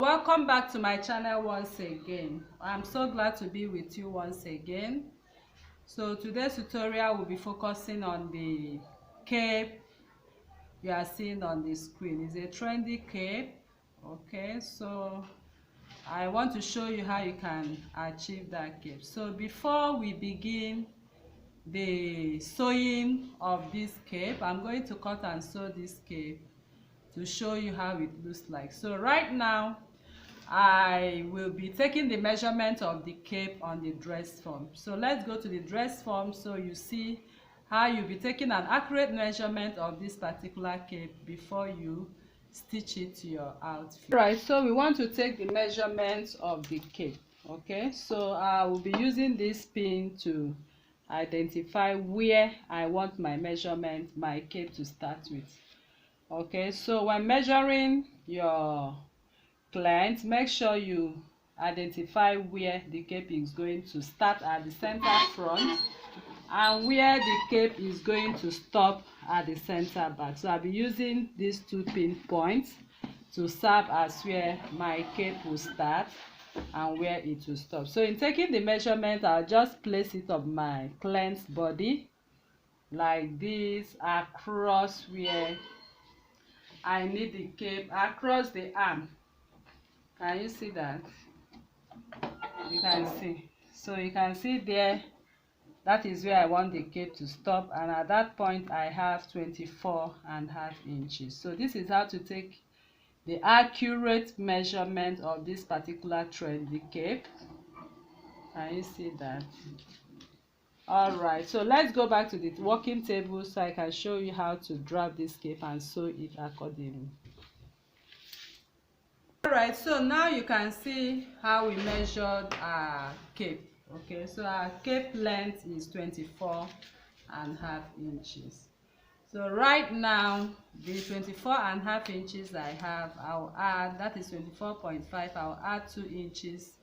Welcome back to my channel once again. I'm so glad to be with you once again. So today's tutorial will be focusing on the cape you are seeing on the screen. It's a trendy cape. Okay, so I want to show you how you can achieve that cape. So before we begin the sewing of this cape, I'm going to cut and sew this cape to show you how it looks like. So right now I will be taking the measurement of the cape on the dress form. So let's go to the dress form so you see how you'll be taking an accurate measurement of this particular cape before you stitch it to your outfit. Right, so we want to take the measurements of the cape. Okay, so I will be using this pin to identify where I want my measurement, my cape to start with. Okay, so when measuring your client, make sure you identify where the cape is going to start at the center front and where the cape is going to stop at the center back. So I'll be using these two pin points to serve as where my cape will start and where it will stop. So in taking the measurement, I'll just place it on my client's body like this across where I need the cape, across the arm. Can you see that? You can see. So you can see there, that is where I want the cape to stop, and at that point I have 24.5 inches. So this is how to take the accurate measurement of this particular trendy cape. Can you see that? All right, so let's go back to the working table so I can show you how to drop this cape and sew it accordingly. Alright, so now you can see how we measured our cape. Okay, so our cape length is 24.5 inches. So right now the 24.5 inches I have, I'll add, that is 24.5, I'll add 2 inches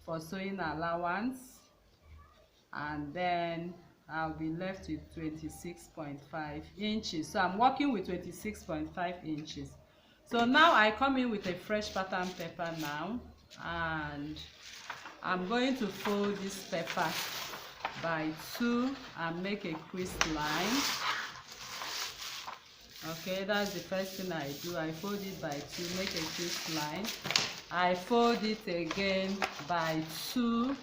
for sewing allowance, and then I'll be left with 26.5 inches. So I'm working with 26.5 inches. So now I come in with a fresh pattern paper now, and I'm going to fold this paper by 2 and make a crease line. Okay, that's the first thing I do. I fold it by 2, make a crease line. I fold it again by 2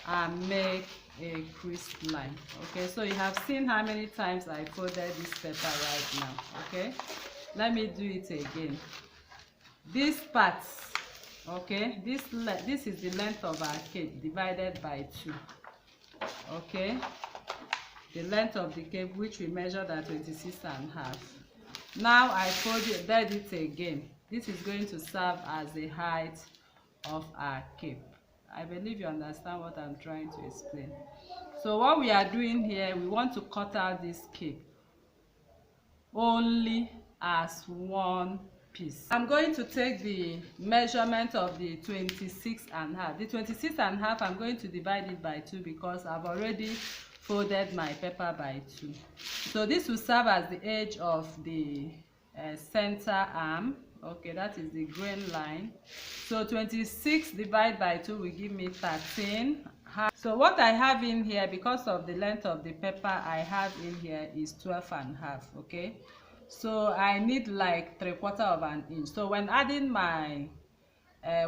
and make a crease line. Okay, so you have seen how many times I folded this paper right now. Okay, let me do it again. This part, okay, this is the length of our cape divided by 2. Okay, the length of the cape, which we measured at 26.5. Now I folded it again. This is going to serve as the height of our cape. I believe you understand what I'm trying to explain. So what we are doing here, we want to cut out this cape only as one piece. I'm going to take the measurement of the 26.5. The 26.5, I'm going to divide it by 2 because I've already folded my paper by 2. So this will serve as the edge of the center arm. Okay, that is the green line. So 26 divided by 2 will give me 13. So what I have in here, because of the length of the paper I have in here, is 12.5. Okay, so I need like 3/4 of an inch. So when adding my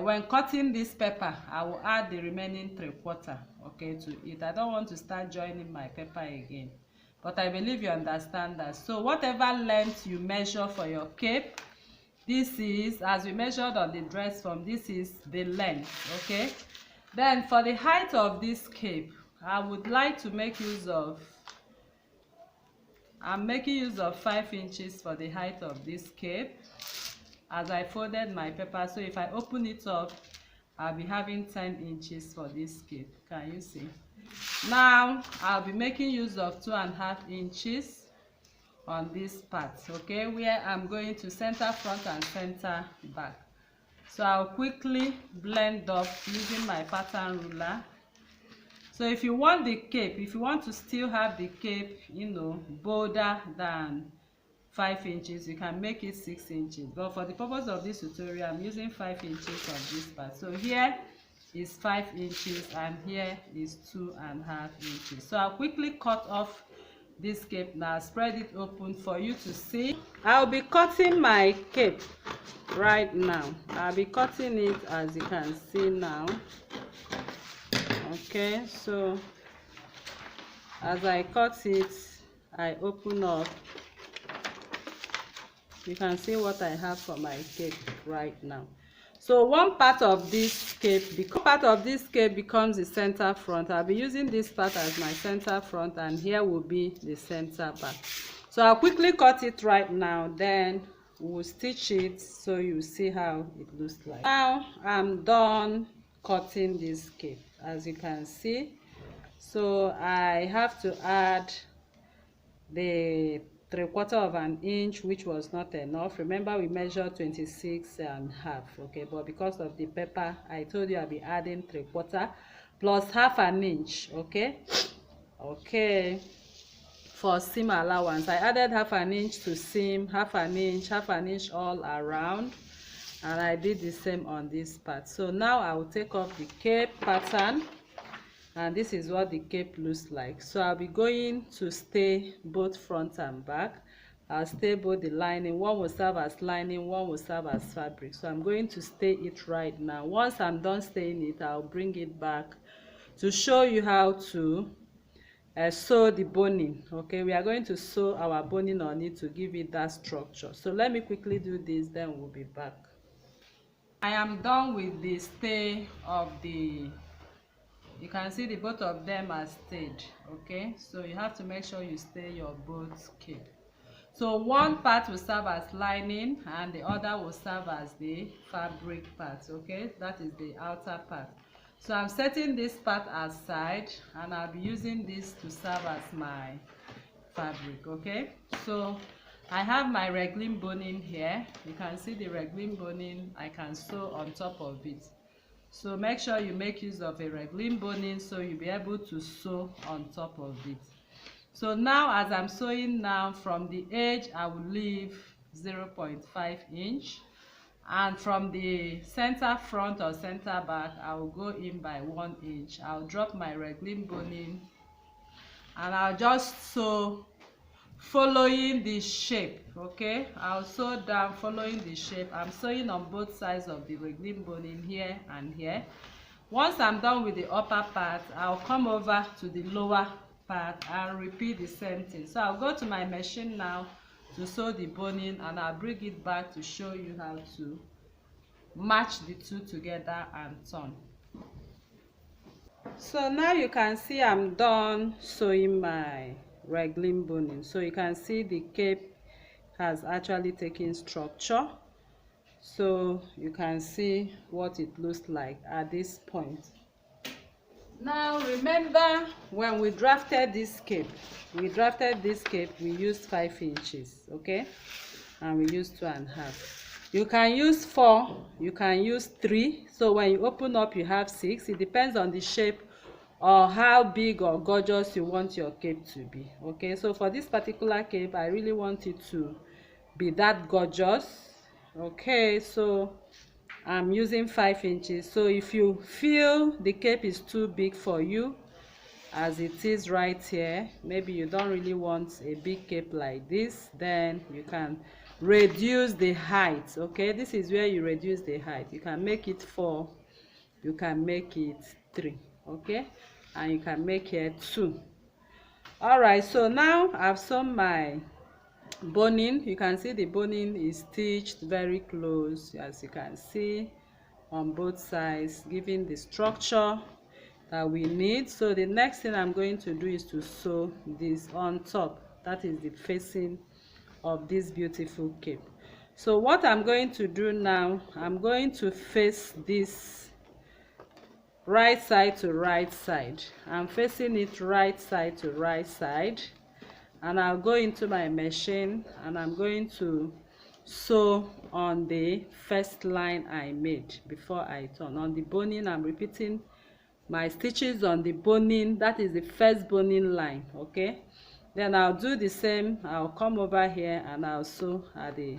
when cutting this paper, I will add the remaining 3/4, okay, to it. I don't want to start joining my paper again, but I believe you understand that. So whatever length you measure for your cape, this is, as we measured on the dress form, this is the length. Okay, then for the height of this cape, I would like to make use of, I'm making use of 5 inches for the height of this cape, as I folded my paper. So if I open it up, I'll be having 10 inches for this cape. Can you see? Now I'll be making use of 2.5 inches on this part, okay, where I'm going to center front and center back. So I'll quickly blend up using my pattern ruler. So if you want the cape, if you want to still have the cape, you know, bolder than 5 inches, you can make it 6 inches, but for the purpose of this tutorial I'm using 5 inches of this part. So here is 5 inches and here is 2.5 inches. So I'll quickly cut off this cape now, spread it open for you to see. I'll be cutting my cape right now. I'll be cutting it as you can see now. Okay, so as I cut it, I open up. You can see what I have for my cape right now. So one part of this cape becomes the center front. I'll be using this part as my center front, and here will be the center back. So I'll quickly cut it right now, then we'll stitch it so you see how it looks like. Now I'm done cutting this cape, as you can see. So I have to add the 3/4 of an inch, which was not enough. Remember, we measured 26.5. Okay, but because of the pepper, I told you I'll be adding 3/4 plus 1/2 an inch. Okay, for seam allowance I added 1/2 an inch to seam, 1/2 an inch all around, and I did the same on this part. So now I will take off the cape pattern, and this is what the cape looks like. So I'll be going to stay both front and back. I'll stay both the lining. One will serve as lining, one will serve as fabric. So I'm going to stay it right now. Once I'm done staying it, I'll bring it back to show you how to sew the boning. Okay, we are going to sew our boning on it to give it that structure. So let me quickly do this, then we'll be back. I am done with the stay of the, you can see the both of them are stayed. Okay, so you have to make sure you stay your both cape. So one part will serve as lining and the other will serve as the fabric part. Okay, that is the outer part. So I'm setting this part aside, and I'll be using this to serve as my fabric. Okay, so I have my raglan boning here. You can see the raglan boning. I can sew on top of it. So make sure you make use of a raglan boning so you'll be able to sew on top of it. So now as I'm sewing now, from the edge I will leave 0.5 inch, and from the center front or center back I will go in by 1 inch. I'll drop my raglan boning and I'll just sew following the shape. Okay, I'll sew down following the shape. I'm sewing on both sides of the raglan boning, here and here. Once I'm done with the upper part, I'll come over to the lower part and repeat the same thing. So I'll go to my machine now to sew the boning, and I'll bring it back to show you how to match the two together and turn. So now you can see I'm done sewing my raglan boning. So you can see the cape has actually taken structure. So you can see what it looks like at this point. Now remember, when we drafted this cape, we used 5 inches. Okay, and we used 2.5. You can use 4, you can use 3. So when you open up you have 6. It depends on the shape or how big or gorgeous you want your cape to be. Okay, so for this particular cape I really want it to be that gorgeous. Okay, so I'm using 5 inches. So if you feel the cape is too big for you, as it is right here, maybe you don't really want a big cape like this, then you can reduce the height. Okay, this is where you reduce the height. You can make it 4, you can make it 3. Okay, and you can make here 2. All right, so now I've sewn my boning. You can see the boning is stitched very close, as you can see, on both sides, giving the structure that we need. So the next thing I'm going to do is to sew this on top. That is the facing of this beautiful cape. So what I'm going to do now, I'm going to face this right side to right side. I'm facing it right side to right side, and I'll go into my machine and I'm going to sew on the first line I made before I turn. On the boning, I'm repeating my stitches on the boning. That is the first boning line. Okay, Then I'll do the same. I'll come over here and I'll sew at the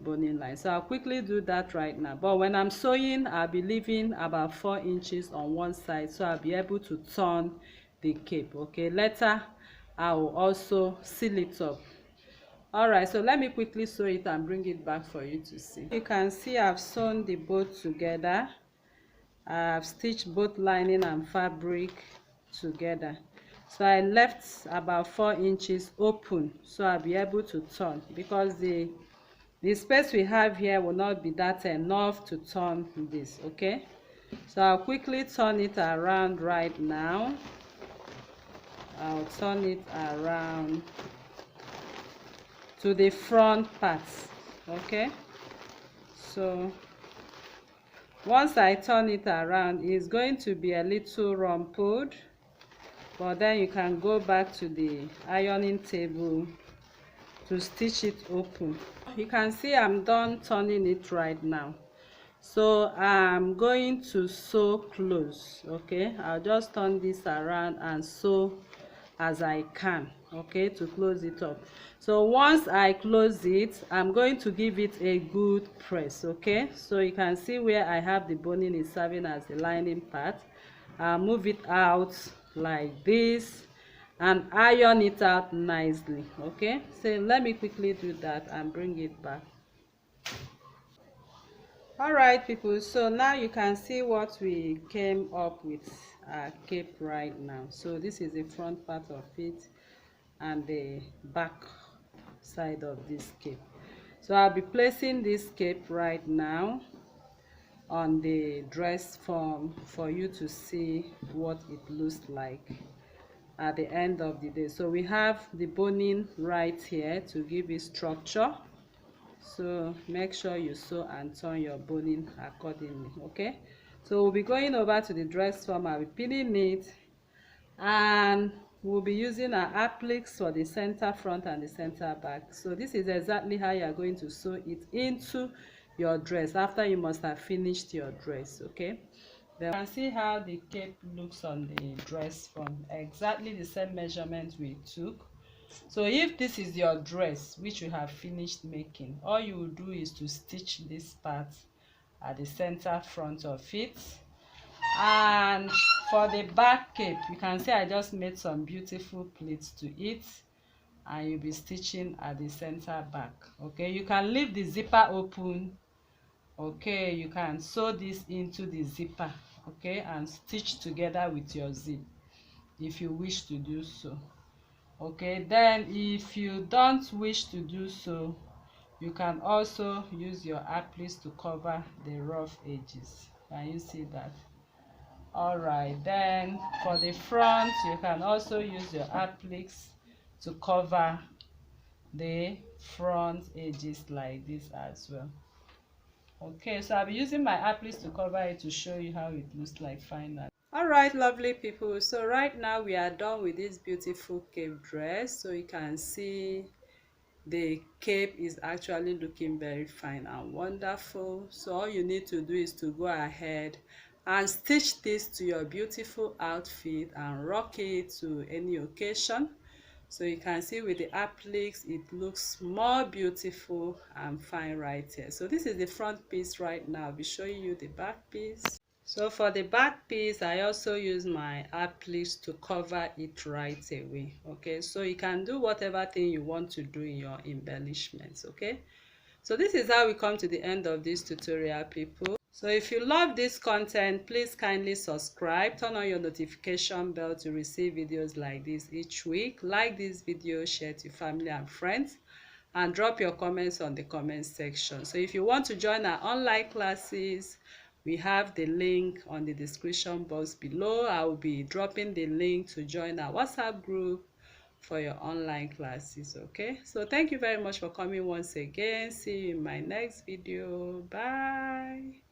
boning line. So I'll quickly do that right now. But when I'm sewing, I'll be leaving about 4 inches on one side, so I'll be able to turn the cape. Okay, later I will also seal it up. All right, so let me quickly sew it and bring it back for you to see. You can see I've sewn the both together. I've stitched both lining and fabric together. So I left about 4 inches open, so I'll be able to turn, because the space we have here will not be that enough to turn this. Okay, so I'll quickly turn it around right now. I'll turn it around to the front part. Okay, so once I turn it around, it's going to be a little rumpled, but then you can go back to the ironing table to stitch it open. You can see I'm done turning it right now, so I'm going to sew close. Okay, I'll just turn this around and sew as I can, okay, to close it up. So once I close it, I'm going to give it a good press. Okay, so you can see where I have the boning is serving as the lining part. I'll move it out like this and iron it out nicely. Okay, so let me quickly do that and bring it back. All right, people, so now you can see what we came up with our cape right now. So this is the front part of it and the back side of this cape. So I'll be placing this cape right now on the dress form for you to see what it looks like at the end of the day. So we have the boning right here to give it structure, so make sure you sew and turn your boning accordingly. Okay, so we'll be going over to the dress form. I'll be pinning it, and we'll be using our appliques for the center front and the center back. So this is exactly how you are going to sew it into your dress after you must have finished your dress. Okay, then you can see how the cape looks on the dress form, exactly the same measurement we took. So if this is your dress which you have finished making, all you will do is to stitch this part at the center front of it. And for the back cape, you can see I just made some beautiful pleats to it, and you'll be stitching at the center back. Okay, you can leave the zipper open. Okay, you can sew this into the zipper, okay, and stitch together with your zip if you wish to do so. Okay, then if you don't wish to do so, you can also use your appliques to cover the rough edges. Can you see that? All right, then for the front, you can also use your appliques to cover the front edges like this as well. Okay, so I'll be using my appliques to cover it to show you how it looks like finally. All right, lovely people, so right now we are done with this beautiful cape dress. So you can see the cape is actually looking very fine and wonderful. So all you need to do is to go ahead and stitch this to your beautiful outfit and rock it to any occasion. So you can see with the appliques, it looks more beautiful and fine right here. So this is the front piece right now. I'll be showing you the back piece. So for the back piece, I also use my appliques to cover it right away. Okay, so you can do whatever thing you want to do in your embellishments. Okay, so this is how we come to the end of this tutorial, people. So if you love this content, please kindly subscribe, turn on your notification bell to receive videos like this each week. Like this video, share it to family and friends, and drop your comments on the comment section. So if you want to join our online classes, we have the link on the description box below. I will be dropping the link to join our WhatsApp group for your online classes. Okay, so thank you very much for coming once again. See you in my next video. Bye.